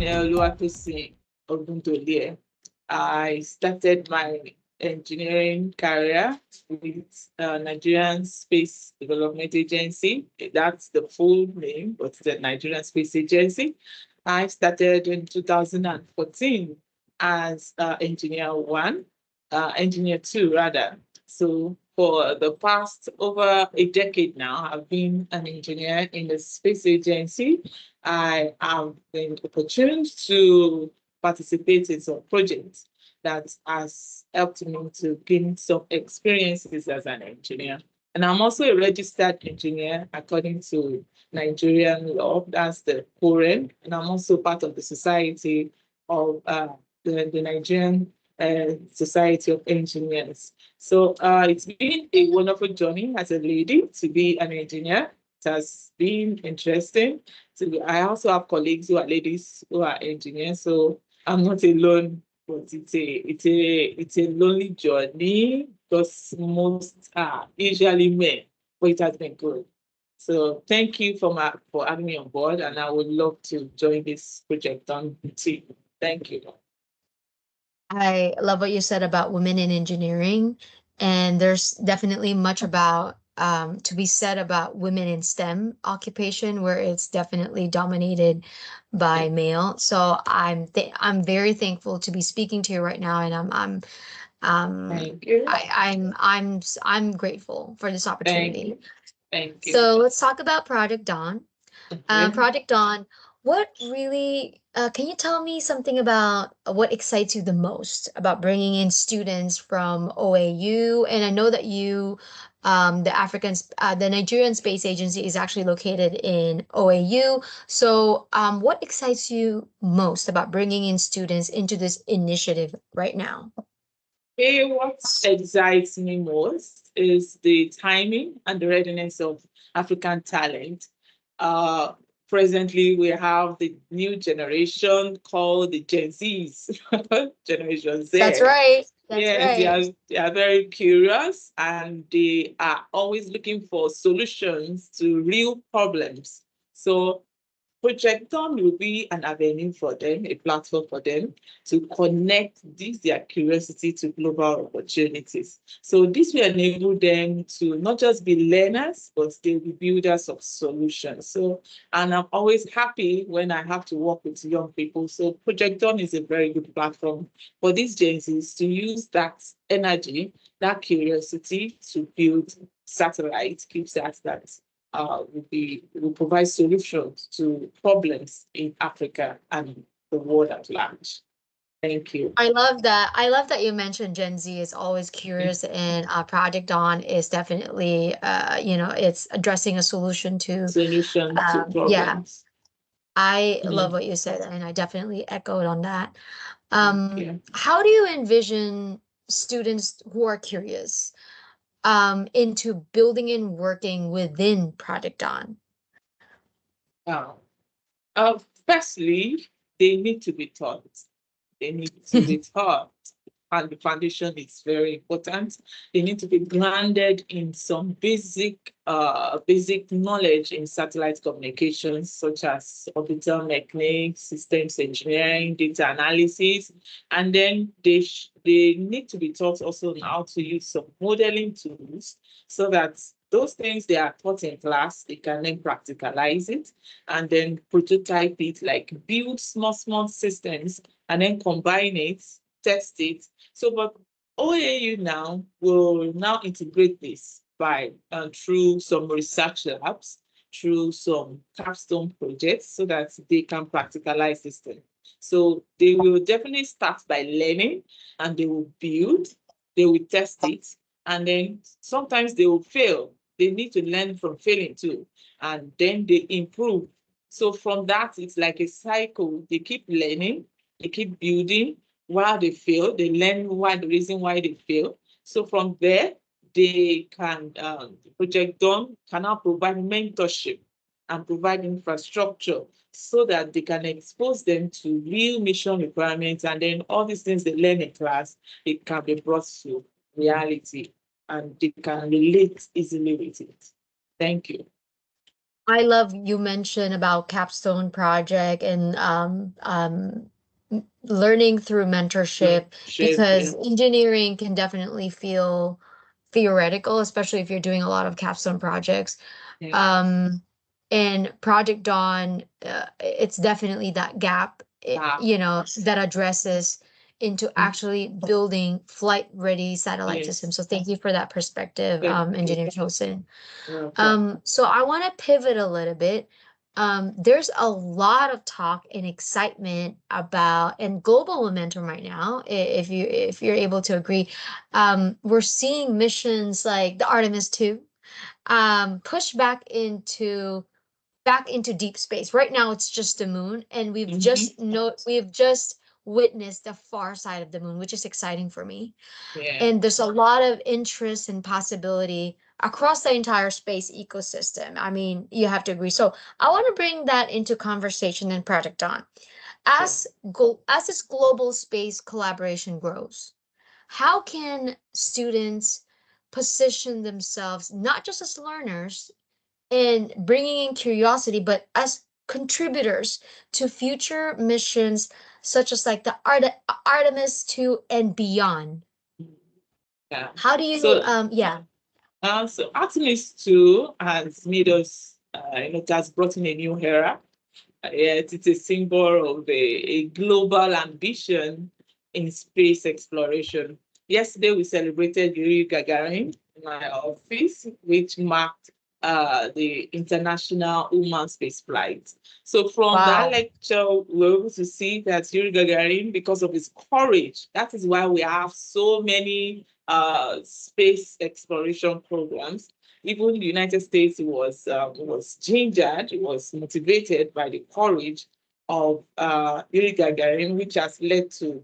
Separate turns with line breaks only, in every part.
Engineer Oluwatosin Ogundolie. I started my engineering career with Nigerian Space Development Agency. That's the full name, but the Nigerian Space Agency. I started in 2014 as Engineer 1, Engineer 2 rather. So for the past over a decade now, I've been an engineer in the space agency. I have been opportuned to participate in some projects that has helped me to gain some experiences as an engineer. And I'm also a registered engineer according to Nigerian law, that's the R.Engr, and I'm also part of the Society of the Nigerian Society of Engineers. So it's been a wonderful journey as a lady to be an engineer. It has been interesting. So I also have colleagues who are ladies who are engineers, so I'm not alone, but it's a lonely journey because most are usually men, but it has been good. So thank you for having me on board, and I would love to join this project on team. Thank you.
I love what you said about women in engineering, and there's definitely much about to be said about women in STEM occupation, where it's definitely dominated by male. So I'm very thankful to be speaking to you right now, and
Thank you.
I'm grateful for this opportunity.
Thank you.
So let's talk about Project D.A.W.N. Project D.A.W.N, what really, can you tell me something about what excites you the most about bringing in students from OAU? And I know that you, the Nigerian Space Agency is actually located in OAU. So what excites you most about bringing in students into this initiative right now?
Okay, what excites me most is the timing and the readiness of African talent. Presently, we have the new generation called the Gen Zs, Generation Z.
That's right. That's
Yes,
right.
they are very curious and they are always looking for solutions to real problems. So Project D.A.W.N will be an avenue for them, a platform for them to connect their curiosity to global opportunities. So this will enable them to not just be learners, but they'll be builders of solutions. So, and I'm always happy when I have to work with young people. So Project D.A.W.N is a very good platform for these Gen Zs to use that energy, that curiosity to build satellites, CubeSats that will provide solutions to problems in Africa and the world at large. Thank you.
I love that. I love that you mentioned Gen Z is always curious, and Project D.A.W.N is definitely, it's addressing a solution to,
Solution to
yeah.
problems.
I love what you said, and I definitely echoed on that.
Yeah.
How do you envision students who are curious into building and working within Project D.A.W.N?
Firstly, they need to be taught. They need to be taught. And the foundation is very important. They need to be grounded in some basic knowledge in satellite communications, such as orbital mechanics, systems engineering, data analysis. And then they need to be taught also on how to use some modeling tools so that those things they are taught in class, they can then practicalize it and then prototype it, like build small systems and then combine it, test it. So, but OAU now will now integrate this by through some research labs, through some capstone projects, so that they can practicalize this thing. So they will definitely start by learning, and they will build, they will test it, and then sometimes they will fail. They need to learn from failing too, and then they improve. So from that, it's like a cycle. They keep learning, they keep building. While they fail, they learn the reason why they fail. So from there, they can, Project D.A.W.N can now provide mentorship and provide infrastructure so that they can expose them to real mission requirements, and then all these things they learn in class, it can be brought to reality and they can relate easily with it. Thank you.
I love you mentioned about capstone project and learning through mentorship, because
Yeah.
engineering can definitely feel theoretical, especially if you're doing a lot of capstone projects.
Yeah.
Um, and Project Dawn, it's definitely that gap, you know, that addresses into actually building flight-ready satellite systems. So thank you for that perspective, Engineer Chosen. So I want to pivot a little bit. There's a lot of talk and excitement about and global momentum right now. If you're able to agree, we're seeing missions like the Artemis 2 push back into deep space. Right now, it's just the moon, and we've just witnessed the far side of the moon, which is exciting for me.
Yeah.
And there's a lot of interest and possibility across the entire space ecosystem. I mean, you have to agree. So I want to bring that into conversation in Project Dawn. As this global space collaboration grows, how can students position themselves not just as learners and bringing in curiosity, but as contributors to future missions such as like the Artemis 2 and beyond?
Yeah.
How do you,
So,
yeah,
so Artemis 2 has made us, it has brought in a new era. Yes, it's a symbol of a global ambition in space exploration. Yesterday, we celebrated Yuri Gagarin in my office, which marked the International Woman Space Flight. So from that
wow,
lecture, we were able to see that Yuri Gagarin, because of his courage, that is why we have so many space exploration programs. Even the United States was gingered, it was motivated by the courage of Yuri Gagarin, which has led to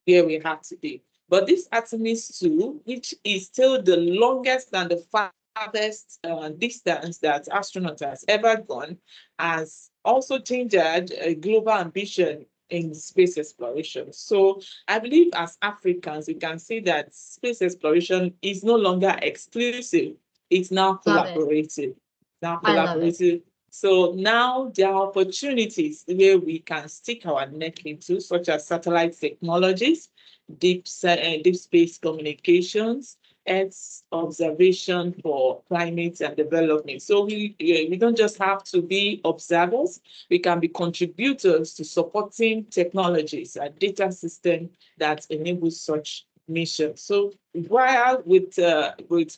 where we are today. But this Artemis 2, which is still the longest and the farthest distance that astronauts has ever gone, has also gingered a global ambition in space exploration. So I believe as Africans, we can see that space exploration is no longer exclusive, it's now
love it.
collaborative. Now
I love it.
collaborative. So now there are opportunities where we can stick our neck into, such as satellite technologies, deep space communications, Earth observation for climate and development. So we don't just have to be observers, we can be contributors to supporting technologies and data system that enable such missions. So while with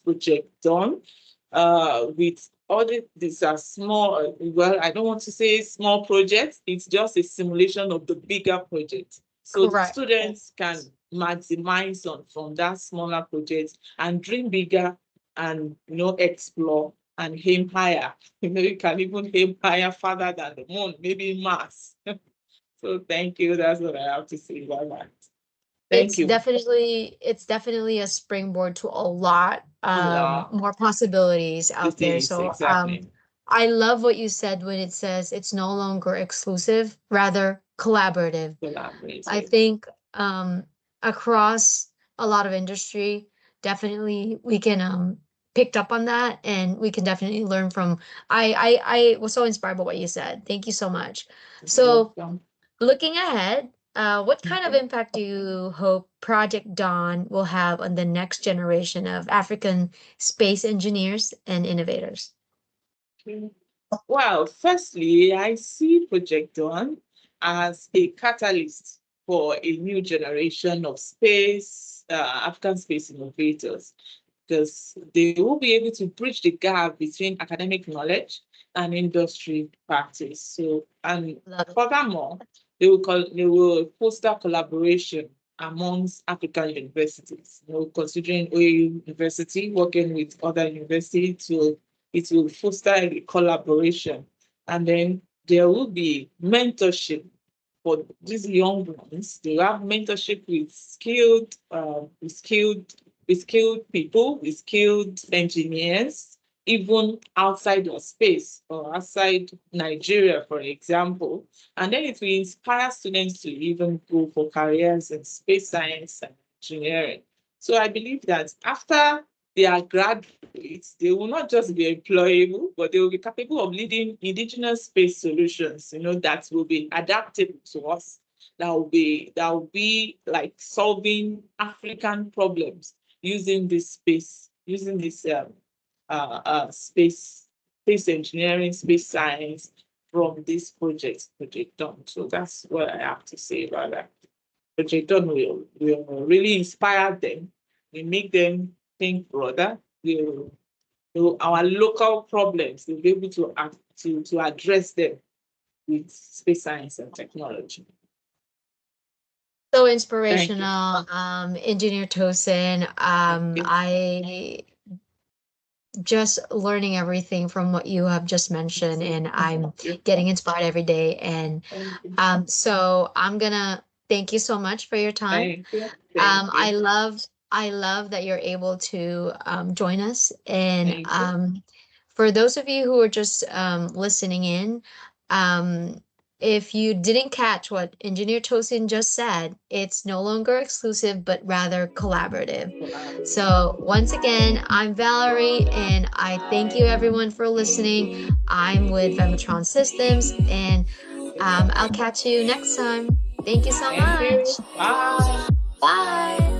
Project Dawn, with all these are small, well, I don't want to say small projects, it's just a simulation of the bigger project. So the
Correct.
students can maximize from that smaller project and dream bigger and explore and aim higher. You can even aim higher, further than the moon, maybe Mars. So thank you. That's what I have to say about that. Thank you.
It's definitely a springboard to a lot
Yeah,
more possibilities out
it
there.
is
So
exactly.
I love what you said when it says it's no longer exclusive, rather collaborative. I
Collaborative.
think across a lot of industry, definitely we can picked up on that, and we can definitely learn from. I was so inspired by what you said. Thank you so much. So
Welcome.
looking ahead, what kind of impact do you hope Project Dawn will have on the next generation of African space engineers and innovators?
Well, firstly, I see Project Dawn as a catalyst for a new generation of African space innovators, because they will be able to bridge the gap between academic knowledge and industry practice. So, and
Love it.
furthermore, they will foster collaboration amongst African universities. Considering OAU University working with other universities, it will foster a collaboration, and then there will be mentorship for these young ones. They have mentorship with skilled people, with skilled engineers, even outside of space or outside Nigeria, for example. And then it will inspire students to even go for careers in space science and engineering. So I believe that after they are graduates, they will not just be employable, but they will be capable of leading indigenous space solutions, that will be adaptable to us, that will be like solving African problems using this space, using this space engineering, space science from this Project D.A.W.N. So that's what I have to say about that. Project D.A.W.N. will really inspire them. We make them think broader. Our local problems, we'll be able to address them with space science and technology.
So inspirational, Engineer Tosin. I just learning everything from what you have just mentioned, and I'm getting inspired every day. And so I'm gonna thank you so much for your time.
Thank you.
I love that you're able to join us. And for those of you who are just listening in, if you didn't catch what Engineer Tosin just said, it's no longer exclusive, but rather collaborative. So once again, I'm Valerie, and I thank you everyone for listening. I'm with Vematron Systems, and I'll catch you next time. Thank you so much.
Bye.
Bye.